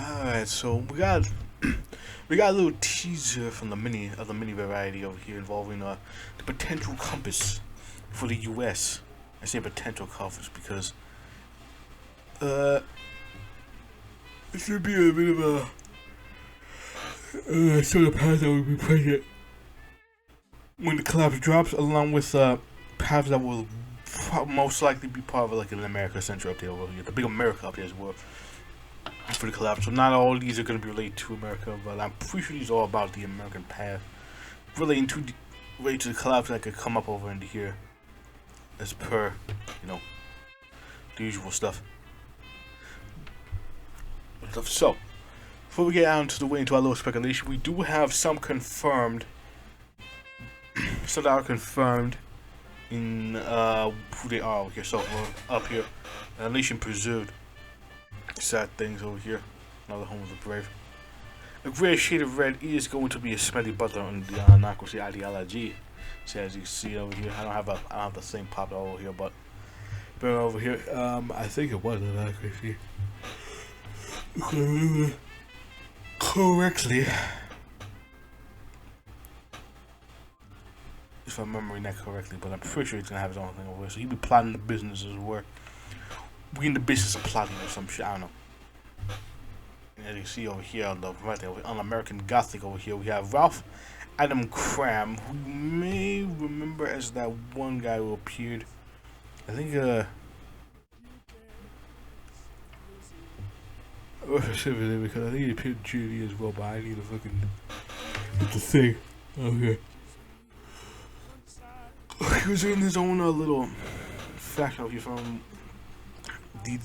Alright, so we got a little teaser from the mini variety over here involving the potential compass for the US. I say potential compass because it should be a bit of a sort of path that will be present when the collapse drops, along with paths that will most likely be part of like an America Central update over here, the big America update as well for the collapse. So not all these are going to be related to America, but I'm pretty sure these are all about the American path relating to the collapse that could come up over into here, as per the usual stuff. So before we get out into the way into our little speculation, we do have some confirmed, some that are confirmed in who they are over here. So up here, Nation Preserved. Sad things over here. Another Home of the Brave. A gray shade of red is going to be a smelly butler on the Anarchy ideology. So as you see over here, I don't have the same pop over here, but over here, I think it was Anarchy. Correctly, if I'm remembering that correctly, but I'm pretty sure he's gonna have his own thing over here. So he'll be plotting the business as well. We in the business of plotting or some shit, I don't know. And as you see over here on the right there, on American Gothic over here, we have Ralph Adam Cram, who you may remember as that one guy who appeared. I think because I think he appeared in Judy as well, but I need to fucking get the thing over here. He was in his own little faction over here from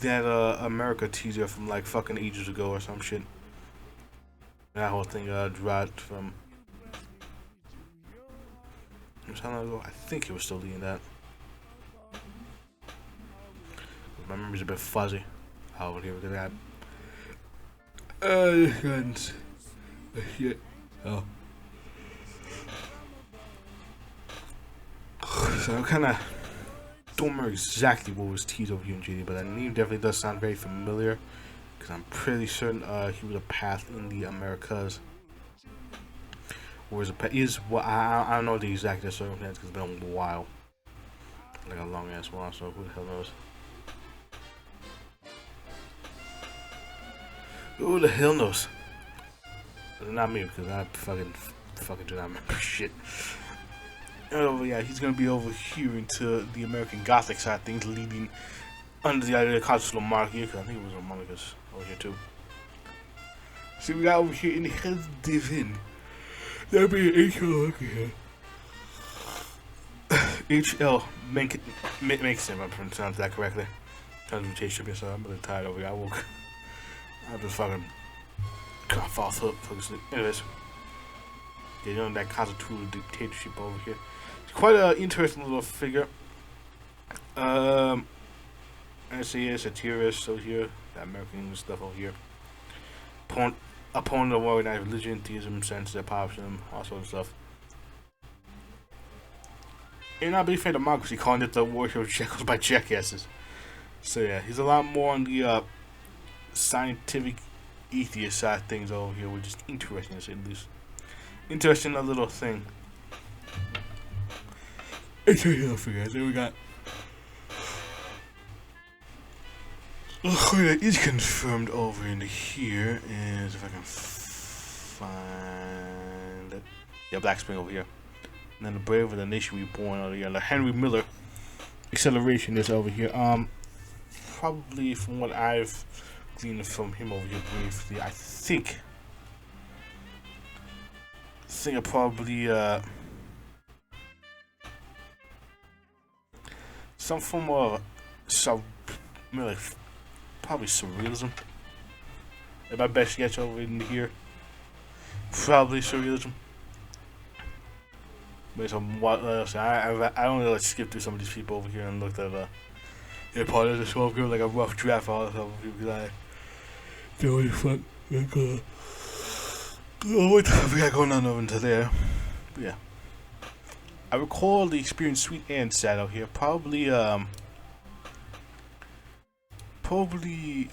that America teaser from like fucking ages ago or some shit. That whole thing dropped from how long ago? I think he was still doing that. My memory's a bit fuzzy. Oh, here we go. Guns. Shit. Oh. So I kind of don't remember exactly what was teased over here in JD, but that name definitely does sound very familiar, because I'm pretty certain he was a path in the Americas. Or was a path? I don't know the exact circumstance because it's been a while, like a long ass while. So who the hell knows? Who the hell knows? Not me, because I fucking do not remember shit. Yeah, he's gonna be over here into the American Gothic side of things, leading under the idea of constitutional monarchy, because I think it was a monarchist over here too. So we got over here in the Hells Divine. That'll be an HL over here. HL makes sense if I pronounce that correctly. Transmutation, so I'm really tired over here. I just fucking can't fall asleep. Anyways, yeah, that constitutional dictatorship over here. It's quite an interesting little figure. I see a satirist over here, the American stuff over here. Opponent of organized religion, theism, censorship, populism, all sorts of stuff. And not big fan of democracy, calling it the worship of shekels by jackasses. So yeah, he's a lot more on the scientific atheist side of things over here, which is interesting to say the least. Interesting little thing. Interesting little figure. Then we got that is confirmed over in here is, if I can find it. Yeah, Black Spring over here. And then the Brave of the Nation Reborn over here. The Henry Miller acceleration is over here. Probably from what I've gleaned from him over here briefly, I think I probably some form of probably surrealism. If my best sketch over in here, probably surrealism. But some what else? I only like skip through some of these people over here and looked at part of the show, give like a rough draft all the stuff because I don't really fuck like what we got going on over into there. But yeah, I recall the experience Sweet and Sad out here. Probably probably,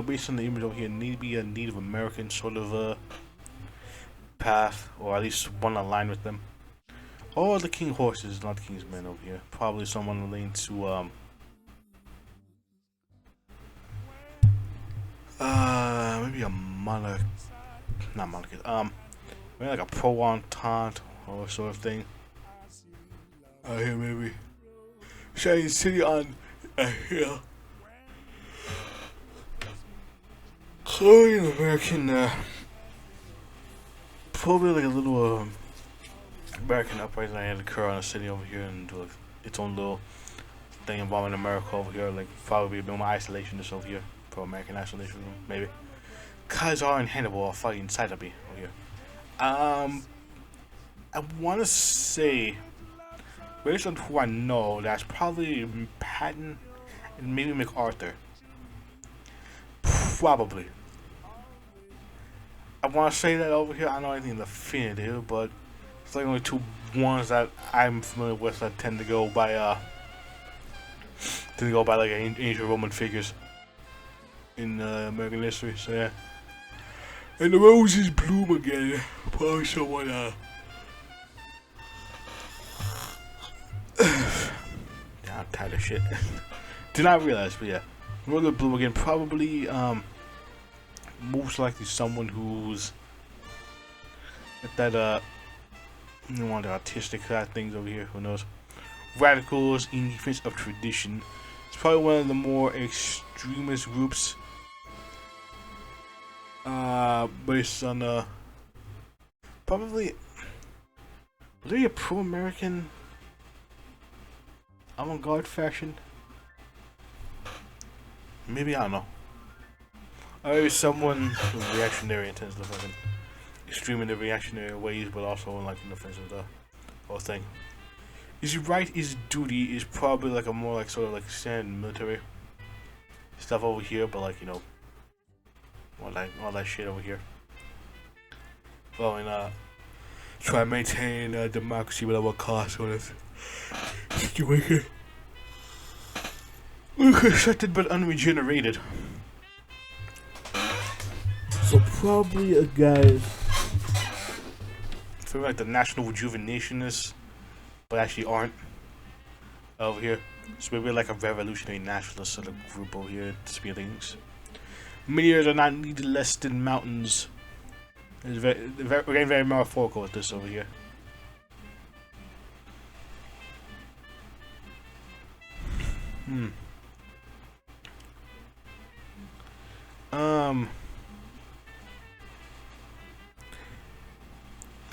based on the image over here, need to be a Native American sort of path, or at least one aligned with them. Or the king horses, not the king's men over here. Probably someone relating to maybe a monarch, not monarch, maybe like a pro-entente or sort of thing. Out here maybe. Shining city on a hill. Colonial American, probably like a little American uprising that had occur on a city over here and do like its own little thing involving America over here, like probably a bit more isolationist over here, pro-American isolation maybe. Khazar and Hannibal are fighting side of me over here. I want to say, based on who I know, that's probably Patton and maybe MacArthur. Probably. I want to say that over here. I don't know anything definitive, but it's like only two ones that I'm familiar with that tend to go by like ancient Roman figures in American history. So yeah. And the roses bloom again. Probably someone yeah, I'm tired of shit. Did not realize, but yeah. Roses bloom again. Probably most likely someone who's that one of the artistic side of things over here, who knows. Radicals in defense of tradition. It's probably one of the more extremist groups. Based on probably a pro-American avant-garde fashion. Maybe, I don't know. Or maybe someone with reactionary intentions, fucking extreme in the reactionary ways, but also like in defense of the whole thing. His right, his duty is probably like a more like sort of like standard military stuff over here, but like, you know, all that shit over here. Following try to maintain democracy without what cost on this situation. Accepted but unregenerated. So probably a guy feel like the national rejuvenationists, but actually aren't over here. So maybe like a revolutionary nationalist sort of group over here to speed things. Meteors are not needed less than mountains. It's we're getting very metaphorical with this over here.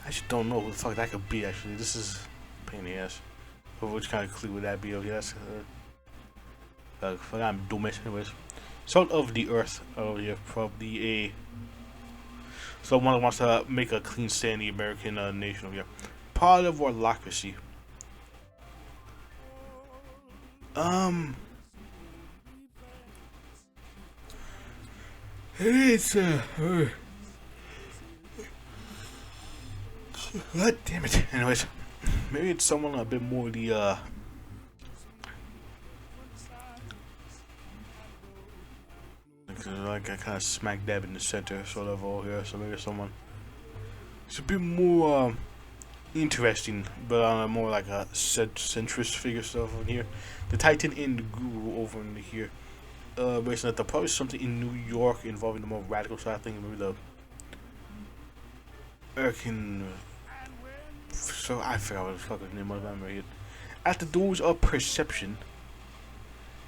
I just don't know who the fuck that could be. Actually, this is a pain in the ass. Which kind of clue would that be over here? That's fuck, I'm dumb. Anyways, salt of the earth over here. Probably a someone wants to make a clean stand in the American nation over here. Part of warlocracy. It's God damn it. Anyways, maybe it's someone a bit more the like I kind of smack dab in the center sort of over here, so maybe someone it's a bit more interesting, but on a more like a centrist figure stuff over here. The Titan and the Guru over in here. Based on that, probably something in New York involving the more radical side thing, maybe the American. So I forgot what the fuck his name was. I'm reading. At the Doors of Perception.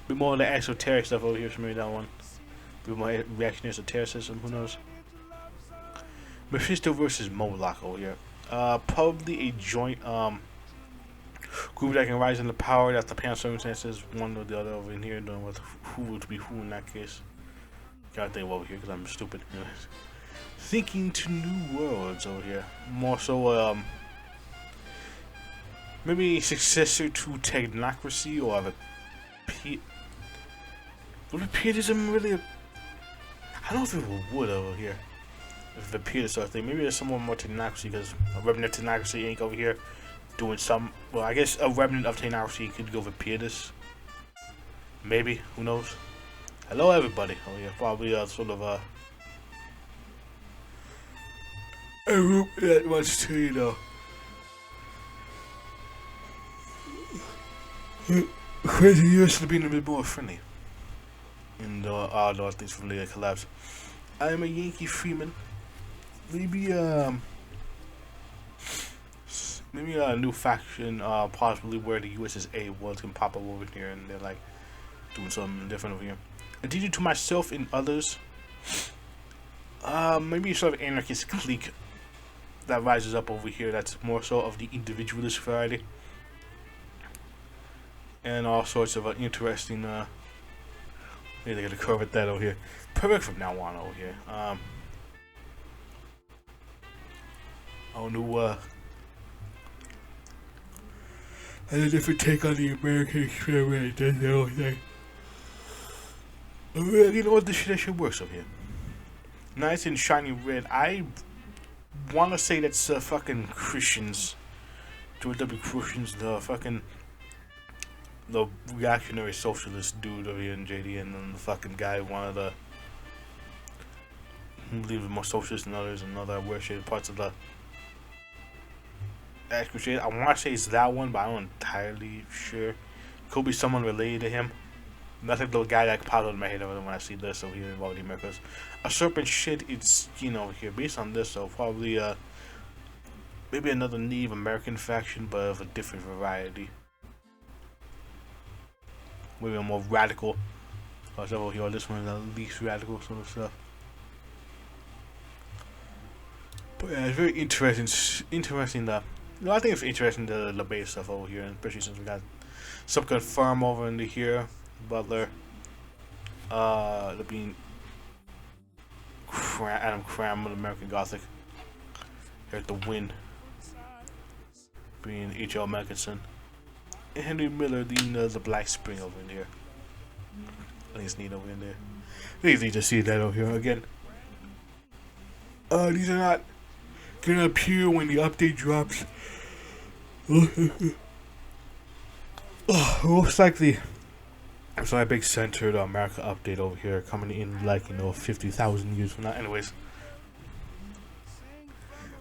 A bit more of the esoteric stuff over here, so maybe that one. A bit more reactionary esotericism, who knows? Mephisto versus Moloch over here. Probably a joint group that can rise into power. That's the pan circumstances, one or the other over in here, knowing what who would be who in that case. Gotta think over here because I'm stupid. Thinking to new worlds over here. More so, maybe a successor to technocracy or of a would a pietism really? I don't know if it would over here. If the pietis sort of thing, maybe there's someone more technocracy because a remnant of technocracy ain't over here doing some. Well, I guess a remnant of technocracy could go for pietis. Maybe, who knows? Hello, everybody. Oh yeah, probably sort of a group that wants to, you know, crazy the US to be a bit more friendly. And all things from the collapse. I am a Yankee Freeman. Maybe maybe a new faction, possibly where the USSA was can pop up over here, and they're like doing something different over here. I did it to myself and others. Maybe sort of anarchist clique that rises up over here. That's more so of the individualist variety, and all sorts of interesting. Maybe they got a curve at that over here. Perfect from now on over here. Oh no. And a different take on the American experiment. That's the whole thing. You know what? This shit actually works over here. Nice and shiny red. I want to say that's fucking Christians. George W. Christians, the reactionary socialist dude over here in JD, and then the fucking guy, one of the who believes more socialist than others, and other weird shaded parts of the actual shade. I want to say it's that one, but I'm not entirely sure. Could be someone related to him. That's like the guy that popped out of my head when I see this over here involving the Americas. A serpent shit, it's, you know, here based on this, so probably maybe another Native American faction, but of a different variety. Maybe a more radical. Over here, this one is the least radical sort of stuff. But yeah, it's very interesting that. No, I think it's interesting the base stuff over here, especially since we got some confirm over into here. Butler, the being Adam Cram with American Gothic. Here at the Win, being H.L. Mackinson, and Henry Miller, the Black Spring over in here. I think it's neat over in there. I think it's neat to see that over here again. These are not gonna appear when the update drops. Most likely. So a big centered America update over here coming in like, you know, 50,000 years from now. Anyways,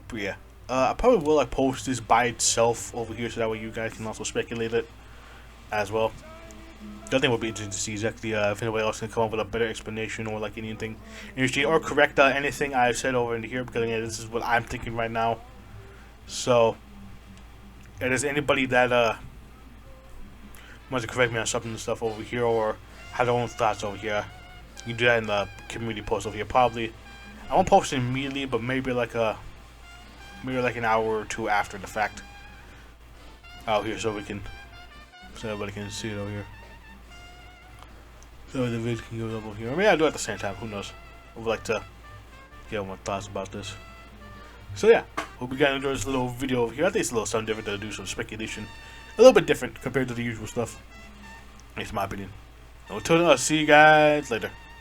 but yeah, I probably will like post this by itself over here so that way you guys can also speculate it as well. The other thing would be interesting to see exactly if anybody else can come up with a better explanation or like anything interesting or correct anything I've said over into here, because again, this is what I'm thinking right now. So, if there's anybody that wants to correct me on something and stuff over here, or have their own thoughts over here, you can do that in the community post over here. Probably, I won't post it immediately, but maybe like an hour or two after the fact out here, so everybody can see it over here. So the video can go over here. Or maybe I'll do it at the same time. Who knows? I would like to get more thoughts about this. So yeah, hope you guys enjoyed this little video over here. I think it's a little something different to do, some speculation. A little bit different compared to the usual stuff. It's my opinion. Until then, I'll see you guys later.